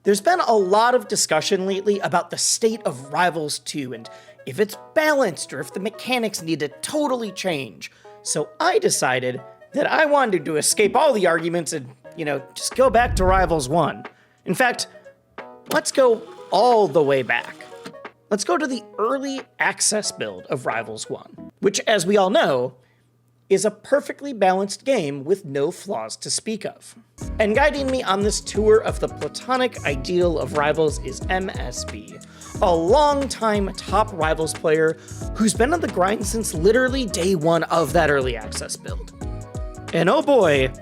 There's been a lot of discussion lately about the state of Rivals 2 and if it's balanced or if the mechanics need to totally change. So I decided that I wanted to escape all the arguments and, just go back to Rivals 1. In fact, let's go all the way back. Let's go to the early access build of Rivals 1, which, as we all know, is a perfectly balanced game with no flaws to speak of. And guiding me on this tour of the platonic ideal of Rivals is MSB, a longtime top Rivals player who's been on the grind since literally day one of that early access build. And oh boy,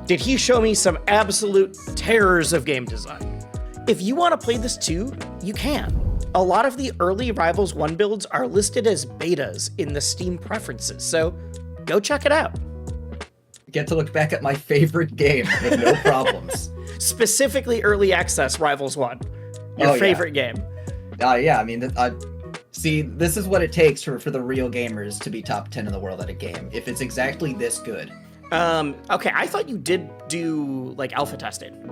did he show me some absolute terrors of game design. If you want to play this too, you can. A lot of the early Rivals 1 builds are listed as betas in the Steam preferences, so go check it out. Get to look back at my favorite game with no problems. Specifically early access Rivals 1. Your favorite game. Yeah, I mean, see, this is what it takes for the real gamers to be top 10 in the world at a game, if it's exactly this good. Okay, I thought you did do, alpha testing.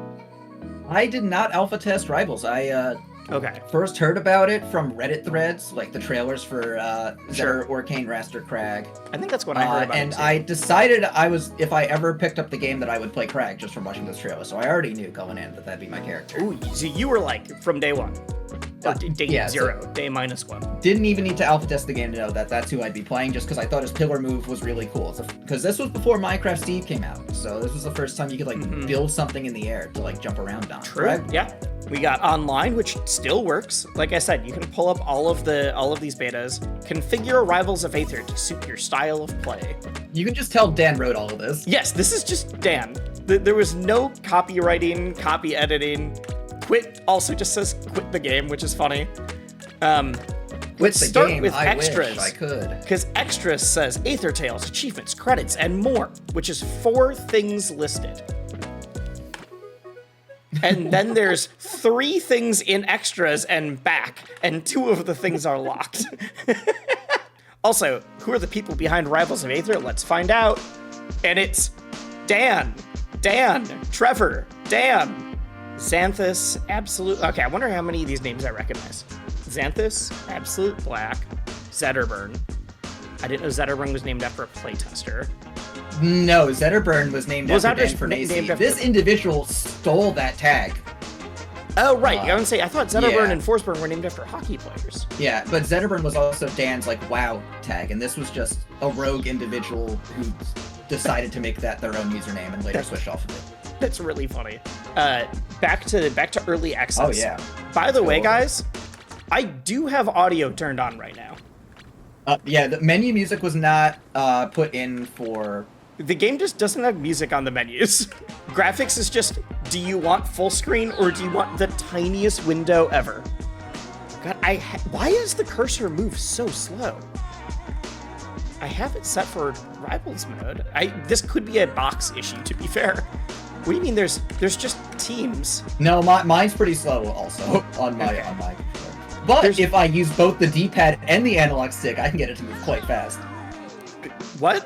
I did not alpha test Rivals. Okay. First heard about it from Reddit threads, like the trailers for Zetter, Orcane, Raster, Crag. I think that's what I heard about and it too. I decided if I ever picked up the game, that I would play Crag just from watching those trailers. So I already knew going in that that'd be my character. Ooh, so you were from day one. Or day zero, day -1. Didn't even need to alpha test the game to know that that's who I'd be playing, just because I thought his pillar move was really cool. Because this was before Minecraft Steve came out, so this was the first time you could build something in the air to jump around on. True. Right? Yeah. We got online, which still works. Like I said, you can pull up all of these betas, configure Rivals of Aether to suit your style of play. You can just tell Dan wrote all of this. Yes, this is just Dan. There was no copywriting, copy editing. Quit also just says quit the game, which is funny. Let's start with extras. Wish I could. Because extras says Aether Tales, achievements, credits, and more, which is 4 things listed. And then there's 3 things in extras and back, and 2 of the things are locked. Also, who are the people behind Rivals of Aether? Let's find out. And it's Dan, Trevor, Dan, Xanthus, Absolute... Okay, I wonder how many of these names I recognize. Xanthus, Absolute Black, Zetterburn. I didn't know Zetterburn was named after a playtester. No, Zetterburn was named after Dan Fernese. This individual stole that tag. Oh, right. I was say, I thought Zetterburn and Forsburn were named after hockey players. Yeah, but Zetterburn was also Dan's, WoW tag, and this was just a rogue individual who decided to make that their own username and later switch off of it. That's really funny. Back to early access. Oh, yeah. By the way, guys, I do have audio turned on right now. Yeah, the menu music was not put in for... The game just doesn't have music on the menus. Graphics is just, do you want full screen or do you want the tiniest window ever? God, why is the cursor move so slow? I have it set for Rivals mode. This could be a box issue, to be fair. What do you mean there's just teams? No, mine's pretty slow also on my computer. But if I use both the D-pad and the analog stick, I can get it to move quite fast. What?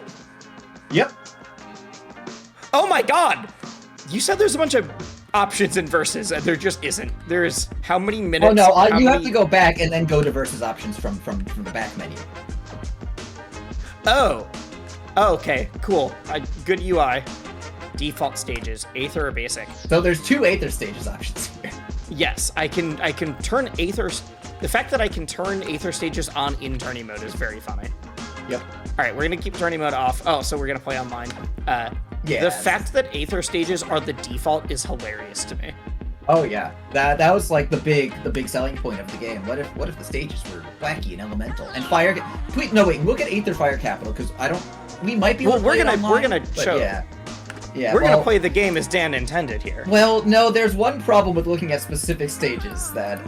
Yep. Oh my god! You said there's a bunch of options in Versus, and there just isn't. There's how many minutes? Oh no, you have to go back and then go to Versus options from the back menu. Oh, okay, cool. Good UI. Default stages, Aether or Basic. So there's 2 Aether stages options here. Yes, I can turn Aether. The fact that I can turn Aether stages on in tourney mode is very funny. Yep. All right, we're gonna keep tourney mode off. Oh, so we're gonna play online. Yeah. The fact that Aether stages are the default is hilarious to me. Oh yeah, that was the big selling point of the game. What if the stages were wacky and elemental and fire? Wait, look at Aether Fire Capital because we might be. Well, we're gonna show. Yeah. We're gonna play the game as Dan intended here. Well, no, there's one problem with looking at specific stages that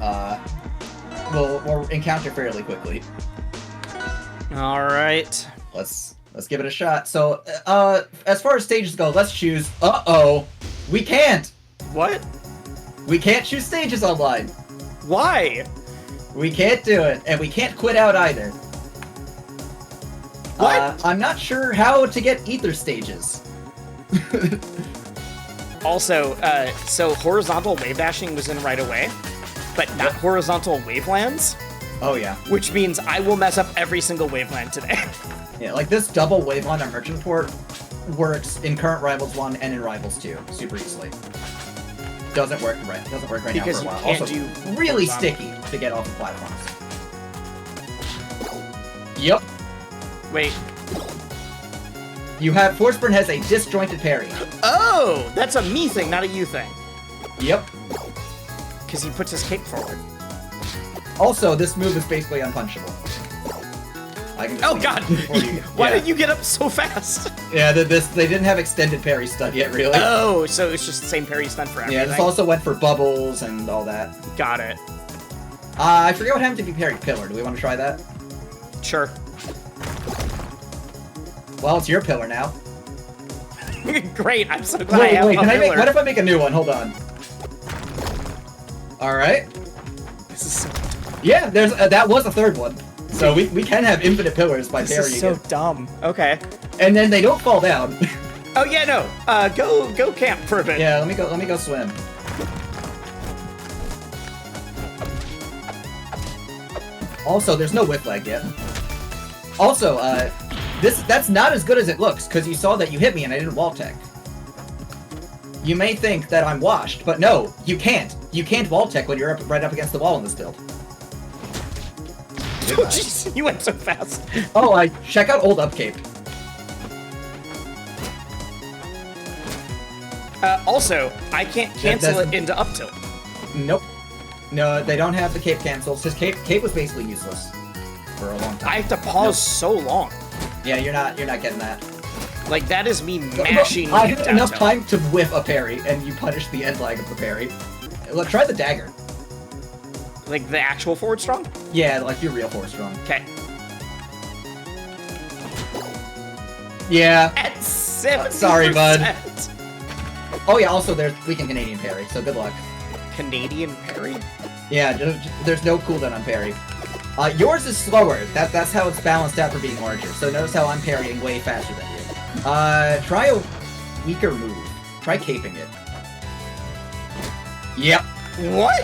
we'll encounter fairly quickly. All right. Let's give it a shot. So, as far as stages go, let's choose. We can't. What? We can't choose stages online. Why? We can't do it, and we can't quit out either. What? I'm not sure how to get Aether stages. Also, so horizontal wave dashing was in right away, but not horizontal wavelands, Oh yeah. which means I will mess up every single waveland today. Yeah, like this double waveland on Merchant Port works in current Rivals 1 and in Rivals 2 super easily. Doesn't work right now Because for a you while. can't Also, do really horizontal. sticky to get off the platforms. Yep. Wait. You have Force Burn has a disjointed parry. Oh, that's a me thing, not a you thing. Yep. Because he puts his cape forward. Also, this move is basically unpunchable. I can just Oh leave god! it before you- Why yeah. did you get up so fast? Yeah, they didn't have extended parry stud yet, really. Oh, so it's just the same parry stun for everything. Yeah, this also went for bubbles and all that. Got it. I forget what happened to be parried pillar. Do we want to try that? Sure. Well, it's your pillar now. Great, I'm so glad I have a can I make? pillar. What if I make a new one? Hold on. All right. This is so, Yeah, there's that was a third one. So we can have infinite pillars by this parrying is so it. dumb. Okay. And then they don't fall down. Oh yeah, no. Go camp for a bit. Yeah, let me go swim. Also, there's no whip lag yet. Also, that's not as good as it looks, because you saw that you hit me and I didn't wall tech. You may think that I'm washed, but no, you can't. You can't wall tech when you're right up against the wall in this build. Oh jeez, you went so fast. Oh, check out old upcape. Also, I can't cancel that's- it into up tilt. Nope. No, they don't have the cape cancels. His cape was basically useless for a long time. I have to pause so long. Yeah, you're not getting that. Like that is me mashing. I had down enough tilt. time to whiff a parry, and you punish the end lag of the parry. Look, try the dagger. Like the actual forward strong. Yeah, like your real force strong. Okay. Yeah. At 70%. Sorry, bud. Oh yeah, also there's weakened Canadian parry, so good luck. Canadian parry. Yeah, there's no cooldown on parry. Yours is slower. That's how it's balanced out for being larger. So notice how I'm parrying way faster than you. Try a weaker move. Try caping it. Yep. What?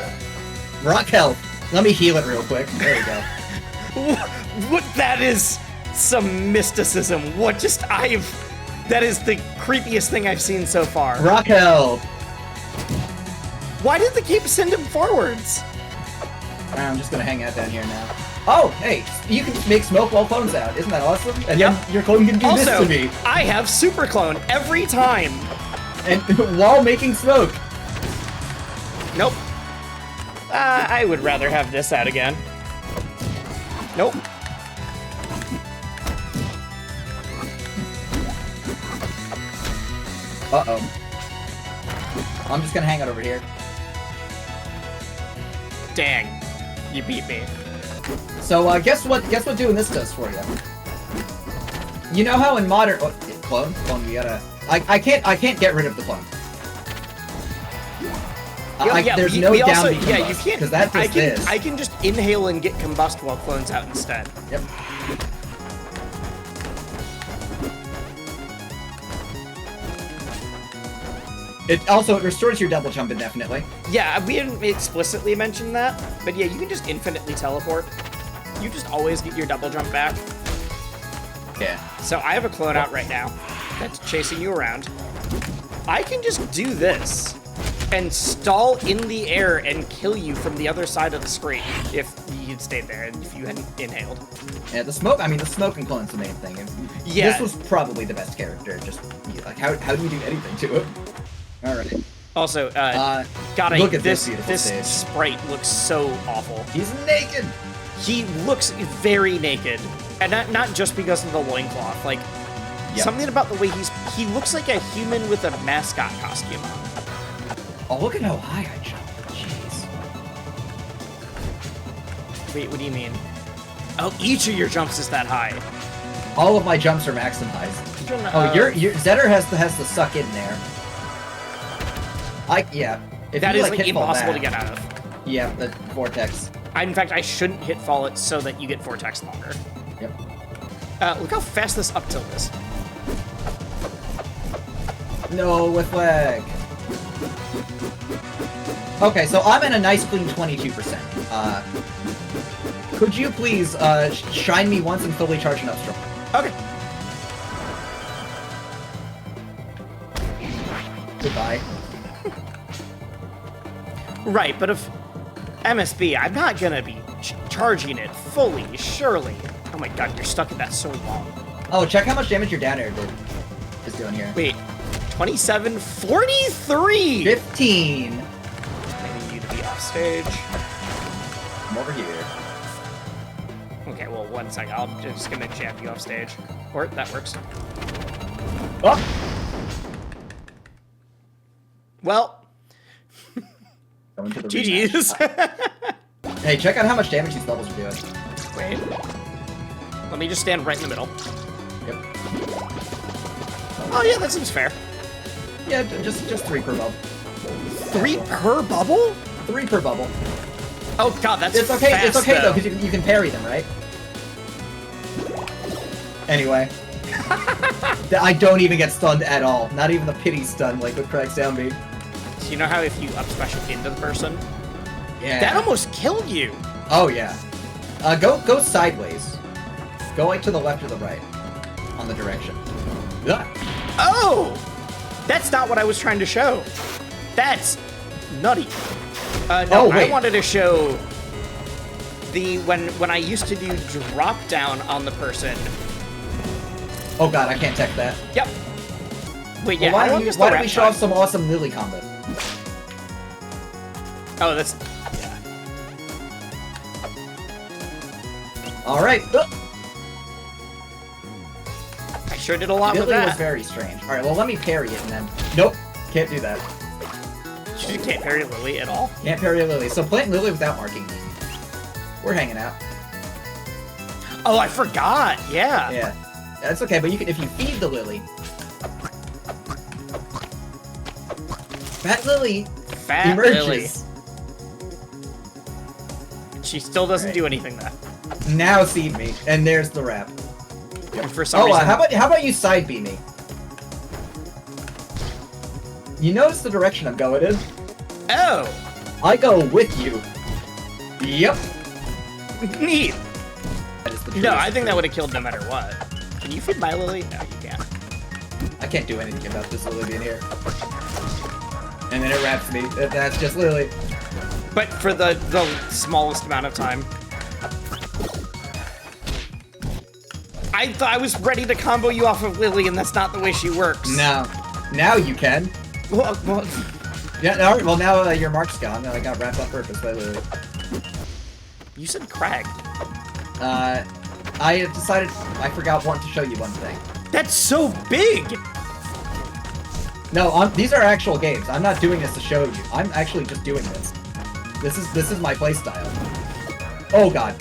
Rock health. Let me heal it real quick. There we go. What? That is some mysticism. What? That is the creepiest thing I've seen so far. Rock health. Why did the cape send him forwards? I'm just gonna hang out down here now. Oh, hey, you can just make smoke while clone's out. Isn't that awesome? And Yep. then your clone can do this Also, to me. I have super clone every time. And while making smoke. Nope. I would rather have this out again. Nope. Uh-oh. I'm just gonna hang out over here. Dang. You beat me. So, guess what doing this does for you? You know how in modern... Oh, clone? Clone, you gotta... I can't get rid of the clone. There's no we down also, B yeah, you combust, can't. 'cause that does this. I can just inhale and get combust while clone's out instead. Yep. It restores your double jump indefinitely. Yeah, we didn't explicitly mention that, but yeah, you can just infinitely teleport. You just always get your double jump back. Yeah. So I have a clone out right now that's chasing you around. I can just do this and stall in the air and kill you from the other side of the screen if you'd stayed there and if you hadn't inhaled. Yeah, the smoke and clone's the main thing. And Yeah. This was probably the best character. Just, like, how do you do anything to it? Alright. Also, God, look at this this beautiful stage. sprite looks so awful. He's naked! He looks very naked. And not just because of the loincloth, like, Yep. something about the way he looks like a human with a mascot costume on. Oh, look at how high I jumped. Jeez. Wait, what do you mean? Oh, each of your jumps is that high. All of my jumps are maximized. Oh, your Zetter has to suck in there. Yeah. If That you, is like, like hit fall impossible back- to get out of. Yeah, the vortex. In fact, I shouldn't hit fall it so that you get vortex longer. Yep. Look how fast this up tilt is. No, with lag. Okay, so I'm at a nice clean 22%. Could you please shine me once and fully charge an upstroke? Okay. Goodbye. Right, but if MSB, I'm not gonna be charging it fully, surely. Oh my god, you're stuck in that so long. Oh, check how much damage your down air is doing here. Wait, 27, 43! 15! Maybe you to be off stage. I'm over here. Okay, well, 1 second. I'm just gonna jab you off stage. Or that works. Oh! Well, Going to the GG's. rematch. Hey, check out how much damage these levels are doing. Wait. Let me just stand right in the middle. Yep. Oh yeah, that seems fair. Yeah, just 3 per bubble. 3 per bubble? 3 per bubble. Oh god, that's It's okay. fast, It's okay though, though, because you can parry them, right? Anyway, I don't even get stunned at all. Not even the pity stun like with Craig's down beat. So you know how if you up special into the person, Yeah. that almost killed you. Oh yeah. Go sideways. Go like to the left or the right on the direction. Ugh. Oh, that's not what I was trying to show. That's nutty. No, Oh, wait. I wanted to show the when I used to do drop down on the person. Oh god, I can't tech that. Yep. Wait, yeah. Well, how long is the why don't wrap we show time? off some awesome Lily combo? Oh, that's yeah. All right. I sure did a lot Lily with that. was very strange. All right, well let me parry it and then. Nope, can't do that. You can't parry Lily at all. Can't parry a Lily. So plant Lily without marking. We're hanging out. Oh, I forgot. Yeah. Yeah, that's okay. But you can if you feed the Lily. Fat Lily Fat emerges. Lily. She still doesn't Right. do anything though. Now seed me, and there's the wrap. And for some Oh, reason, how about you side B me? You notice the direction I'm going in? oh, I go with you. Yep. neat. That is the No, truest I think that truth. would have killed no matter what. Can you feed my Lily? No, you can't. I can't do anything about this Lily being here. And then it wraps me. That's just Lily. But for the smallest amount of time. I was ready to combo you off of Lily, and that's not the way she works. No. Now you can. Well, Yeah, no, well now your mark's gone. I got wrapped on purpose by Lily. you said Crag. I decided I forgot to show you one thing. That's so big! No, these are actual games. I'm not doing this to show you. I'm actually just doing this. This is my playstyle. Oh god.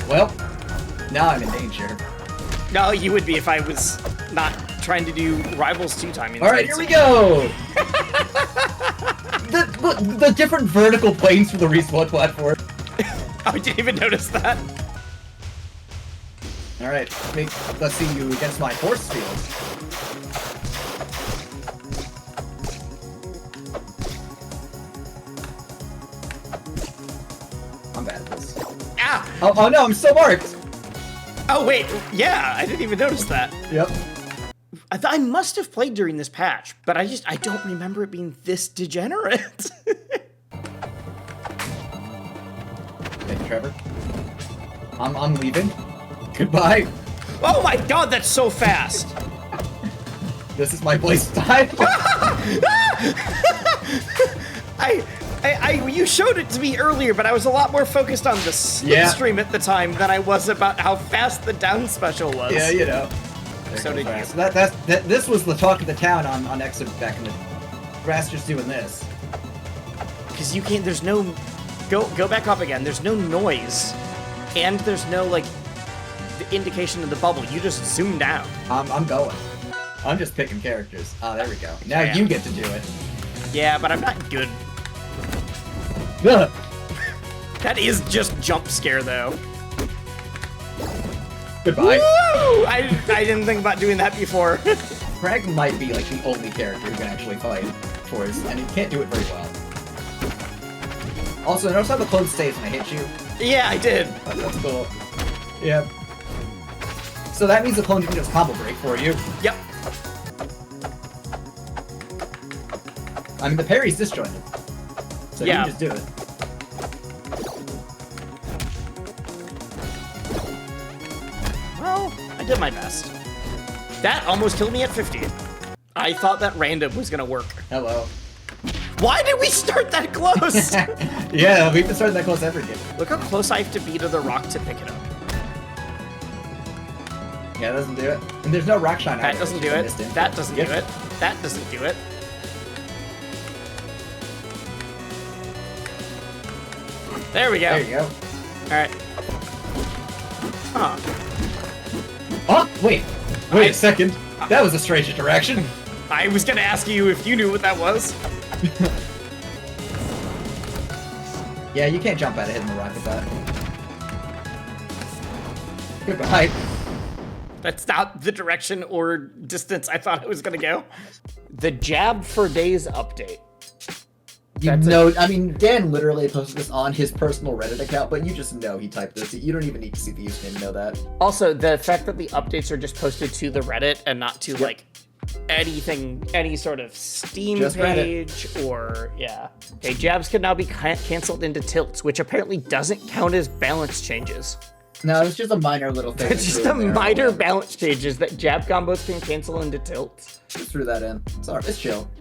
Well, now I'm in danger. No, you would be if I was not trying to do Rivals 2 timing. Alright, here we go! the different vertical planes for the respawn platform. Oh, I didn't even notice that. Alright, let's see you against my force field. I'm bad at this. Ah! Oh no, I'm so marked! Oh, wait. Yeah, I didn't even notice that. Yep. I must have played during this patch, but I don't remember it being this degenerate. Thank you, Trevor. I'm leaving. Goodbye. Oh my god, that's so fast! This is my playstyle. You showed it to me earlier, but I was a lot more focused on the slipstream at the time than I was about how fast the down special was. Yeah, you know. So did you. So this was the talk of the town on Exit back in the grass just doing this. Because you can't, there's no, go back up again, there's no noise, and there's no, like, the indication of the bubble, you just zoom down. I'm going. I'm just picking characters. Ah, there we go. Now Yeah. you get to do it. Yeah, but I'm not good. Ugh. That is just jump scare, though. Goodbye. Woo! I didn't think about doing that before. Craig might be like the only character who can actually fight for us, and he can't do it very well. Also, notice how the clone stays when I hit you? Yeah, I did. That's cool. Yeah. So that means the clone can just combo break for you. Yep. I mean, the parry's disjointed. So Yeah. you can just do it. Well, I did my best. That almost killed me at 50. I thought that random was gonna work. Hello. Why did we start that close? Yeah, we've been starting that close every game. Look how close I have to be to the rock to pick it up. Yeah, that doesn't do it. And there's no rock shine That either, doesn't which do is it. instant. That doesn't do Yep. it. That doesn't do it. There we go. There you go. Alright. Huh. Oh, wait a second. That was a strange interaction. I was gonna ask you if you knew what that was. Yeah, you can't jump out of hitting the rock with that. Goodbye. That's not the direction or distance I thought it was gonna go. The Jab for Days update. You know, I mean, Dan literally posted this on his personal Reddit account, but you just know he typed this. You don't even need to see the username to know that. Also, the fact that the updates are just posted to the Reddit and not to, like, anything, any sort of Steam Just page or, yeah. Okay, jabs can now be canceled into tilts, which apparently doesn't count as balance changes. No, it's just a minor little thing. It's just a minor balance changes that jab combos can cancel into tilts. Just threw that in. Sorry, it's chill.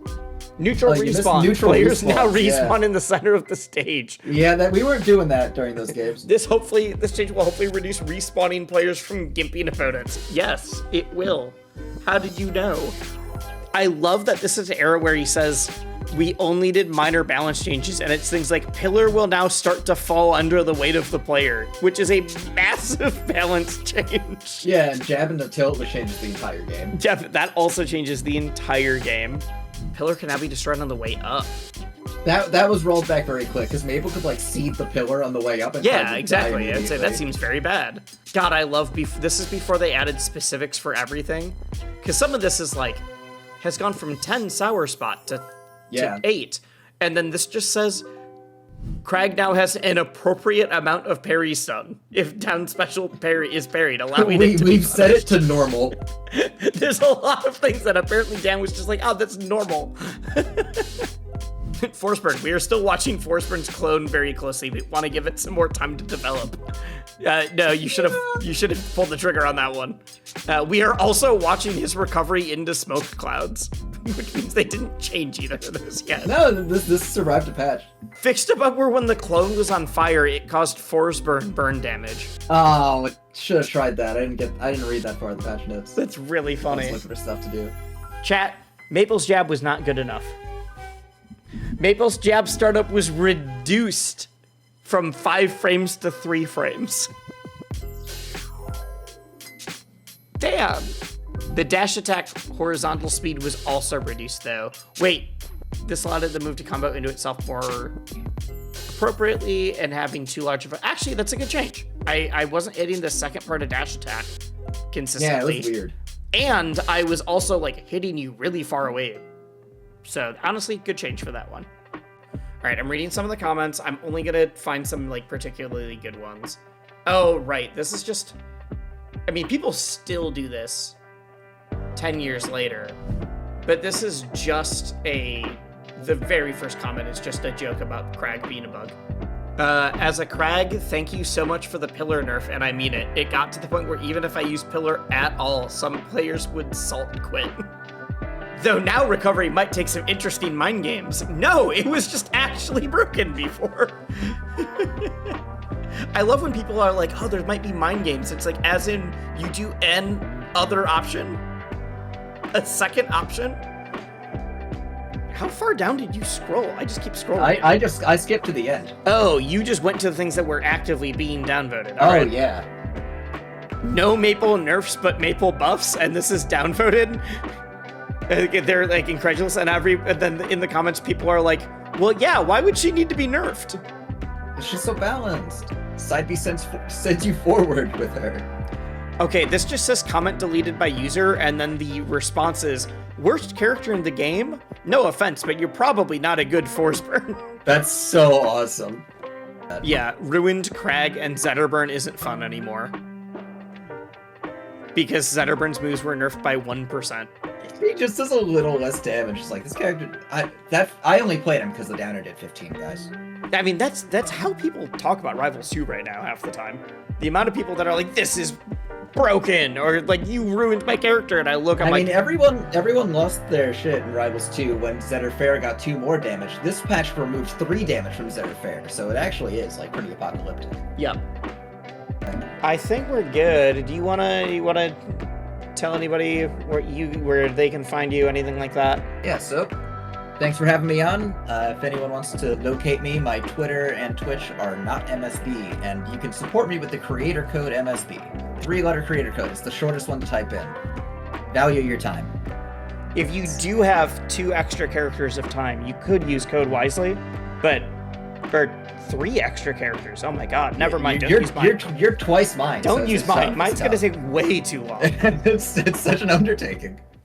Neutral you missed respawn. neutral Players now respawns, respawn in the center of the stage. Yeah, that we weren't doing that during those games. This change will hopefully reduce respawning players from gimping opponents. Yes, it will. How did you know? I love that this is an era where he says, we only did minor balance changes, and it's things like pillar will now start to fall under the weight of the player, which is a massive balance change. Yeah, and jab into tilt, which changes the entire game. Jeff, that also changes the entire game. Pillar can now be destroyed on the way up. That was rolled back very quick, because Maple could, like, seed the pillar on the way up and Yeah, exactly. I'd say that seems very bad. God, I love this is before they added specifics for everything. Because some of this is like, has gone from 10 sour spot to 8. And then this just says, Crag now has an appropriate amount of parry stun. If down special parry is parried, allowing it to be We've set it to normal. There's a lot of things that apparently Dan was just like, oh, that's normal. Forceburn. We are still watching Forceburn's clone very closely. We want to give it some more time to develop. No, you should have pulled the trigger on that one. We are also watching his recovery into smoke clouds, which means they didn't change either of those yet. No, this survived a patch. Fixed a bug where when the clone was on fire, it caused Forceburn burn damage. Oh, should have tried that. I didn't read that far in the patch notes. That's really funny. I was looking for stuff to do. Chat, Maple's jab was not good enough. Maple's jab startup was reduced from 5 frames to 3 frames. Damn. The dash attack horizontal speed was also reduced though. Wait, this allowed it to move to combo into itself more appropriately and having too large of a... Actually, that's a good change. I wasn't hitting the second part of dash attack consistently. Yeah, it was weird. And I was also like hitting you really far away. So honestly, good change for that one. All right, I'm reading some of the comments. I'm only gonna find some like particularly good ones. Oh, right, this is just, I mean, people still do this 10 years later, but this is just the very first comment is just a joke about Crag being a bug. As a Crag, thank you so much for the pillar nerf, and I mean it. It got to the point where even if I used pillar at all, some players would salt quit. Though now recovery might take some interesting mind games. No, it was just actually broken before. I love when people are like, oh, there might be mind games. It's like, as in, you do an other option? A second option? How far down did you scroll? I just keep scrolling. I skipped to the end. Oh, you just went to the things that were actively being downvoted. All right. Yeah. No Maple nerfs, but Maple buffs, and this is downvoted? They're like incredulous, and then in the comments people are like, well, yeah, why would she need to be nerfed? She's so balanced. Side B sends you forward with her. Okay, this just says comment deleted by user, and then the response is, worst character in the game? No offense, but you're probably not a good Forceburn. That's so awesome. Yeah, Ruined, Crag, and Zetterburn isn't fun anymore. Because Zetterburn's moves were nerfed by 1%. He just does a little less damage. It's like, this character... I only played him because the downer did 15, guys. I mean, that's how people talk about Rivals 2 right now half the time. The amount of people that are like, this is broken, or like, you ruined my character, and I mean, everyone lost their shit in Rivals 2 when Zetter Fair got 2 more damage. This patch removes 3 damage from Zetter Fair, so it actually is, like, pretty apocalyptic. Yep. I think we're good. Do you wanna tell anybody where they can find you, anything like that? Yeah, so thanks for having me on. If anyone wants to locate me, my Twitter and Twitch are not MSB, and you can support me with the creator code MSB. 3-letter creator code. It's the shortest one to type in. Value your time. If you do have 2 extra characters of time, you could use code wisely, but for 3 extra characters, oh my god, never mind. Don't use mine. You're twice mine. Don't so use mine. Mine's gonna take way too long. It's such an undertaking.